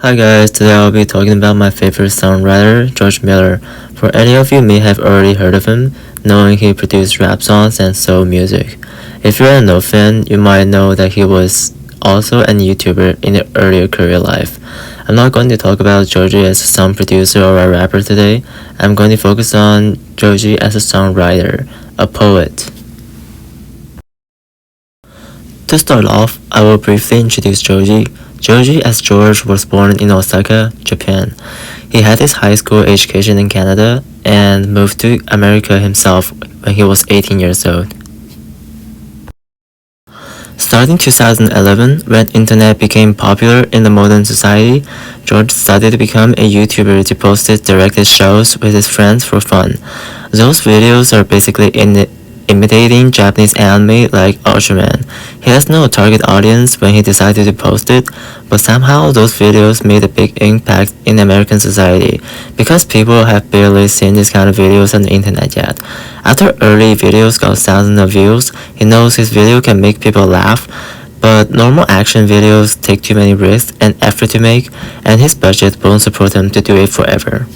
Hi guys, today I'll be talking about my favorite songwriter, George Miller. For any of you may have already heard of him, knowing he produced rap songs and soul music. If you're a no fan, you might know that he was also a YouTuber in the earlier career life. I'm not going to talk about Georgie as a song producer or a rapper today. I'm going to focus on Georgie as a songwriter, a poet. To start off, I will briefly introduce Georgie. Georgie as George was born in Osaka, Japan. He had his high school education in Canada and moved to America himself when he was 18 years old. Starting 2011, when internet became popular in the modern society, George started to become a YouTuber to post his directed shows with his friends for fun. Those videos are basically imitating Japanese anime like Ultraman. He has no target audience when he decided to post it, but somehow those videos made a big impact in American society because people have barely seen this kind of videos on the internet yet. After early videos got thousands of views, he knows his video can make people laugh, but normal action videos take too many risks and effort to make, and his budget won't support him to do it forever.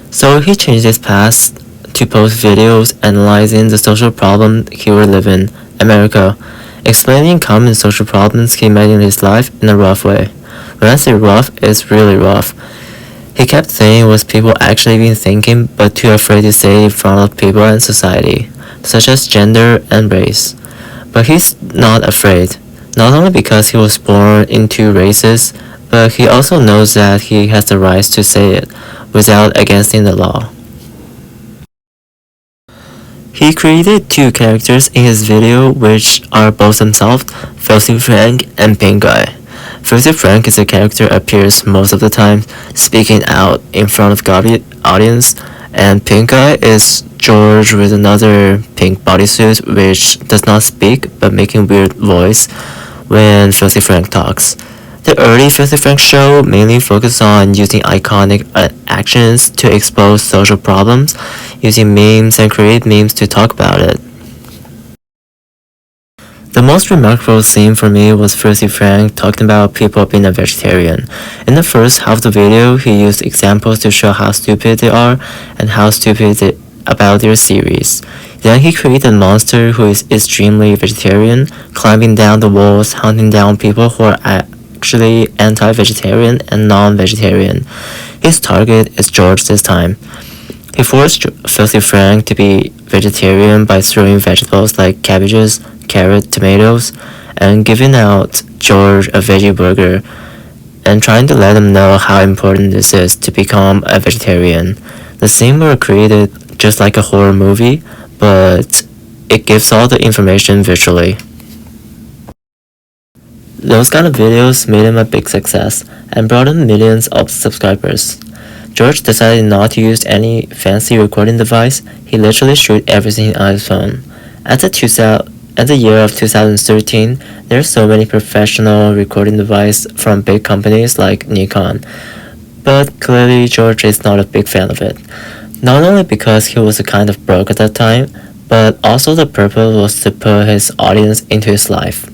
So he changed his path to post videos analyzing the social problem he would live in, America, explaining common social problems he met in his life in a rough way. When I say rough, it's really rough. He kept saying what people actually been thinking but too afraid to say in front of people and society, such as gender and race. But he's not afraid, not only because he was born in two races, but he also knows that he has the right to say it without against the law. He created two characters in his video which are both himself, Filthy Frank and Pink Guy. Filthy Frank is a character appears most of the time, speaking out in front of the audience, and Pink Guy is George with another pink bodysuit which does not speak but making weird voice when Filthy Frank talks. The early Filthy Frank show mainly focused on using iconic actions to expose social problems, using memes and create memes to talk about it. The most remarkable scene for me was Filthy Frank talking about people being a vegetarian. In the first half of the video, he used examples to show how stupid they are and how stupid they about their series. Then he created a monster who is extremely vegetarian, climbing down the walls, hunting down people who are actually anti-vegetarian and non-vegetarian. His target is George this time. He forced Filthy Frank to be vegetarian by throwing vegetables like cabbages, carrot, tomatoes, and giving out George a veggie burger and trying to let him know how important this is to become a vegetarian. The scenes were created just like a horror movie, but it gives all the information visually. Those kind of videos made him a big success and brought him millions of subscribers. George decided not to use any fancy recording device. He literally shoot everything on his phone. At the year of 2013, there are so many professional recording devices from big companies like Nikon, but clearly George is not a big fan of it. Not only because he was kind of broke at that time, but also the purpose was to put his audience into his life.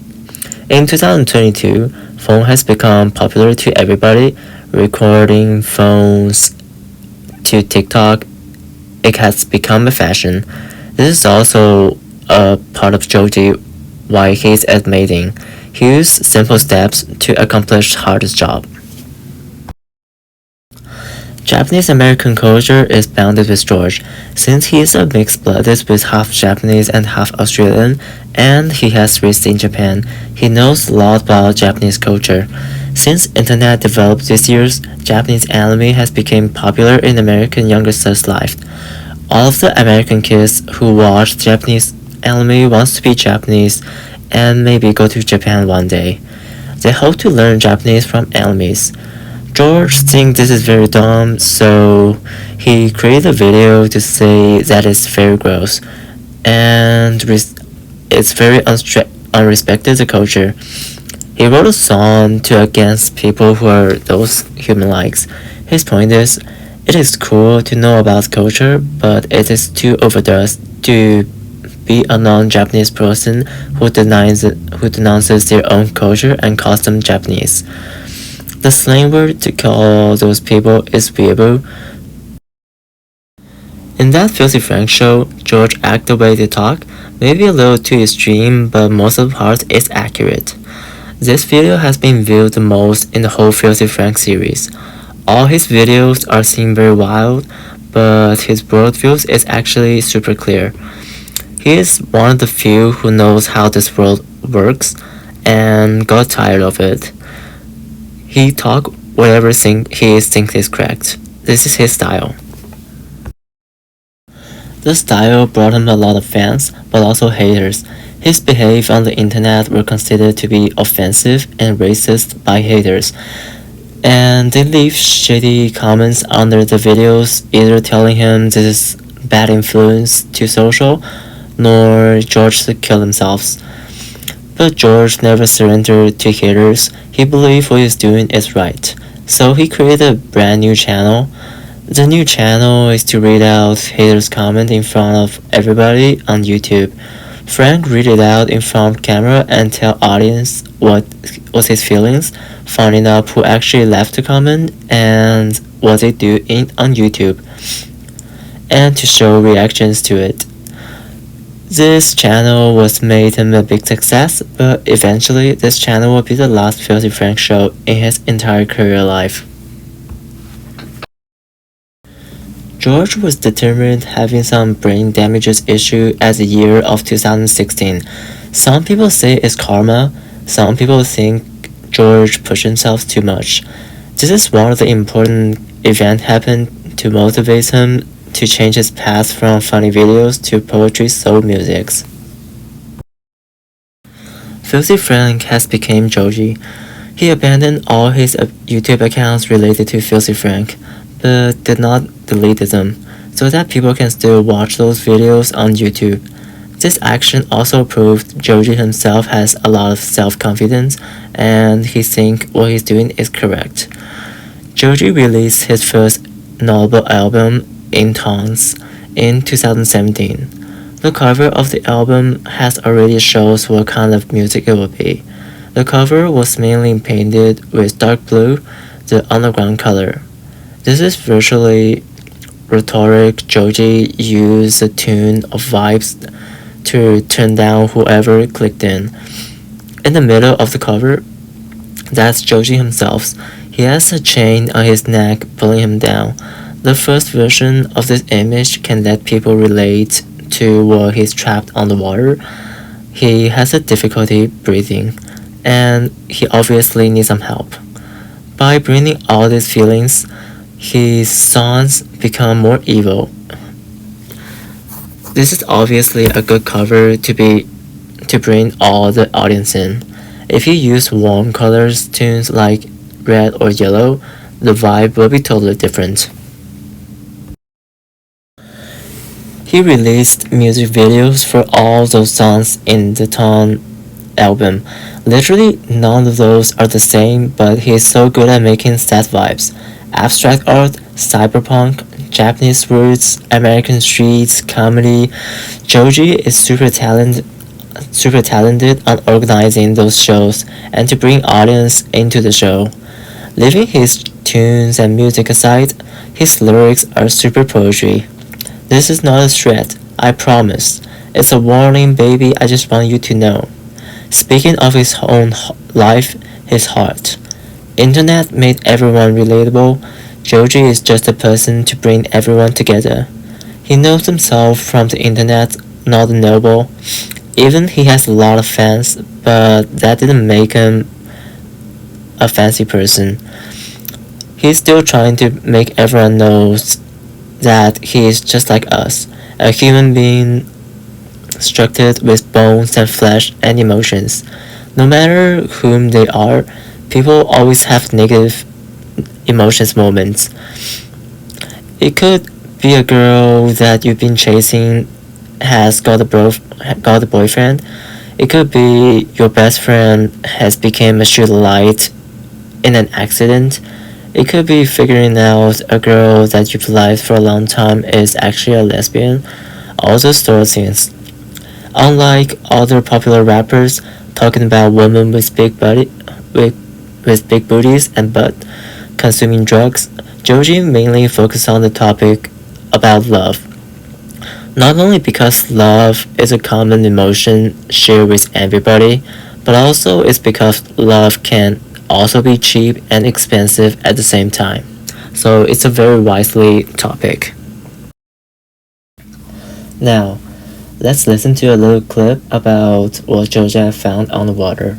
In 2022, phone has become popular to everybody, recording phones to TikTok. It has become a fashion. This is also a part of Georgie why he's admitting. He used simple steps to accomplish hardest job. Japanese American culture is bounded with George, since he is a mixed blooded with half Japanese and half Australian, and he has raised in Japan. He knows a lot about Japanese culture. Since internet developed these years, Japanese anime has become popular in American youngsters' life. All of the American kids who watch Japanese anime wants to be Japanese and maybe go to Japan one day. They hope to learn Japanese from animes. George thinks this is very dumb, so he created a video to say that it's very gross and it's very unrespected the culture. He wrote a song to against people who are those human likes. His point is, it is cool to know about culture, but it is too overdone to be a non-Japanese person who denounces their own culture and calls them Japanese. The slang word to call those people is weeaboo. In that Filthy Frank show, George acted the way they talk, maybe a little too extreme, but most of the part is accurate. This video has been viewed the most in the whole Filthy Frank series. All his videos are seen very wild, but his worldview is actually super clear. He is one of the few who knows how this world works and got tired of it. He talk whatever he thinks is correct. This is his style. The style brought him a lot of fans, but also haters. His behavior on the internet were considered to be offensive and racist by haters, and they leave shitty comments under the videos, either telling him this is bad influence to social, nor George to kill themselves. But George never surrendered to haters. He believed what he's doing is right, so he created a brand new channel. The new channel is to read out haters' comment in front of everybody on YouTube. Frank read it out in front of camera and tell audience what was his feelings, finding out who actually left the comment and what they do on YouTube, and to show reactions to it. This channel was made him a big success, but eventually this channel will be the last Filthy Frank show in his entire career life. George was determined, having some brain damages issue as the year of 2016. Some people say it's karma, some people think George pushed himself too much. This is one of the important events happened to motivate him to change his path from funny videos to poetry soul musics. Filthy Frank has become Joji. He abandoned all his YouTube accounts related to Filthy Frank, but did not delete them, so that people can still watch those videos on YouTube. This action also proved Joji himself has a lot of self-confidence, and he thinks what he's doing is correct. Joji released his first notable album, In Tones, in 2017. The cover of the album has already shows what kind of music it will be. The cover was mainly painted with dark blue, the underground color. This is virtually rhetoric. Joji used a tune of vibes to turn down whoever clicked in. In the middle of the cover, that's Joji himself. He has a chain on his neck pulling him down. The first version of this image can let people relate to what he's trapped on the water. He has a difficulty breathing, and he obviously needs some help. By bringing all these feelings, his songs become more evil. This is obviously a good cover to bring all the audience in. If you use warm colors tunes like red or yellow, the vibe will be totally different. He released music videos for all those songs in the Tone album. Literally none of those are the same, but he is so good at making sad vibes. Abstract art, cyberpunk, Japanese roots, American streets, comedy. Joji is super talented on organizing those shows and to bring audience into the show. Leaving his tunes and music aside, his lyrics are super poetry. This is not a threat, I promise. It's a warning, baby, I just want you to know. Speaking of his own life, his heart. Internet made everyone relatable. Joji is just a person to bring everyone together. He knows himself from the internet, not a noble. Even he has a lot of fans, but that didn't make him a fancy person. He's still trying to make everyone knows that he is just like us, a human being structured with bones and flesh and emotions. No matter whom they are, people always have negative emotions moments. It could be a girl that you've been chasing has got a boyfriend. It could be your best friend has become a shooter light in an accident. It could be figuring out a girl that you've liked for a long time is actually a lesbian. All those sort of things. Unlike other popular rappers talking about women with big booties and butt consuming drugs, Joji mainly focused on the topic about love. Not only because love is a common emotion shared with everybody, but also it's because love can also be cheap and expensive at the same time. So it's a very wisely topic. Now, let's listen to a little clip about what Joja found on the water.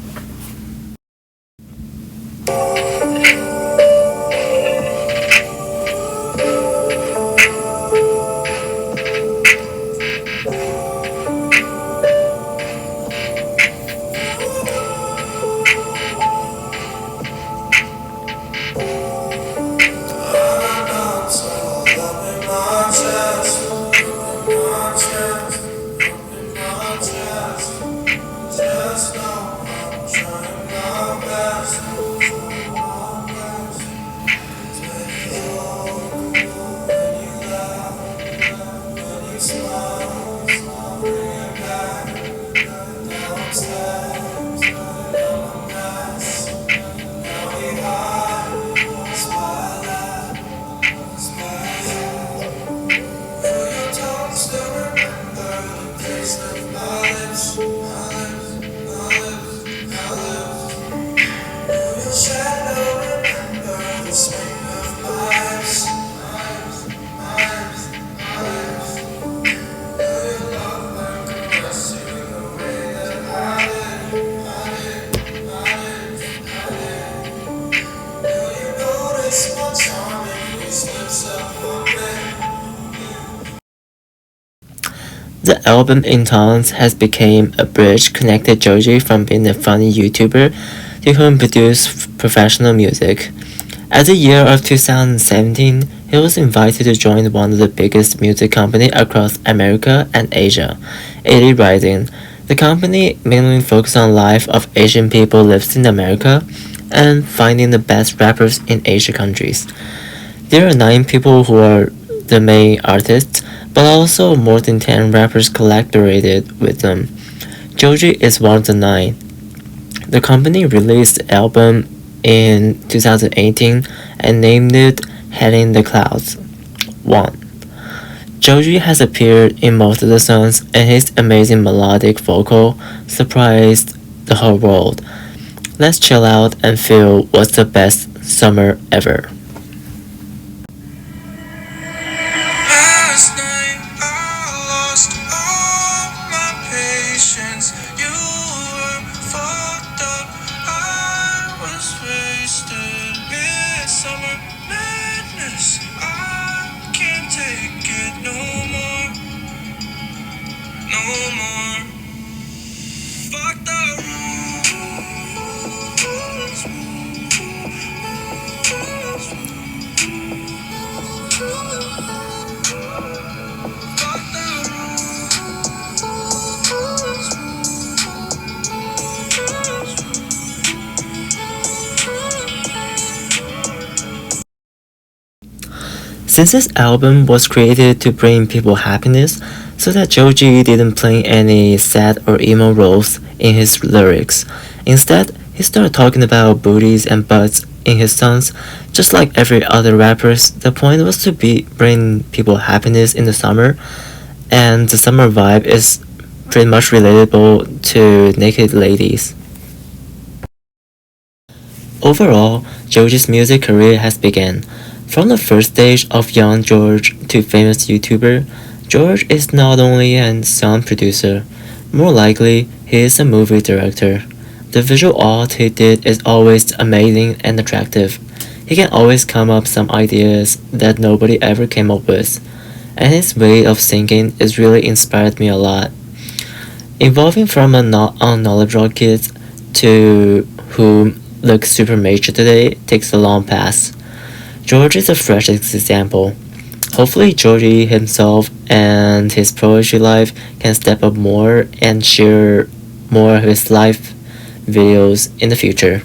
The album in tones has become a bridge connected Joji from being a funny YouTuber to whom produced professional music. At the year of 2017, he was invited to join one of the biggest music companies across America and Asia, 80 Rising. The company mainly focused on life of Asian people living in America and finding the best rappers in Asia countries. There are 9 people who are the main artists, but also more than 10 rappers collaborated with them. Joji is one of the 9. The company released the album in 2018 and named it Heading the Clouds 1. Joji has appeared in most of the songs, and his amazing melodic vocal surprised the whole world. Let's chill out and feel what's the best summer ever. Since this album was created to bring people happiness, so that Joji didn't play any sad or emo roles in his lyrics. Instead, he started talking about booties and butts in his songs. Just like every other rappers, the point was to bring people happiness in the summer, and the summer vibe is pretty much relatable to naked ladies. Overall, Joji's music career has begun. From the first stage of young George to famous YouTuber, George is not only a sound producer, more likely he is a movie director. The visual art he did is always amazing and attractive. He can always come up some ideas that nobody ever came up with, and his way of singing is really inspired me a lot. Evolving from a unknowledgeable kid to who looks super mature today takes a long path. George is a fresh example. Hopefully Georgie himself and his poetry life can step up more and share more of his life videos in the future.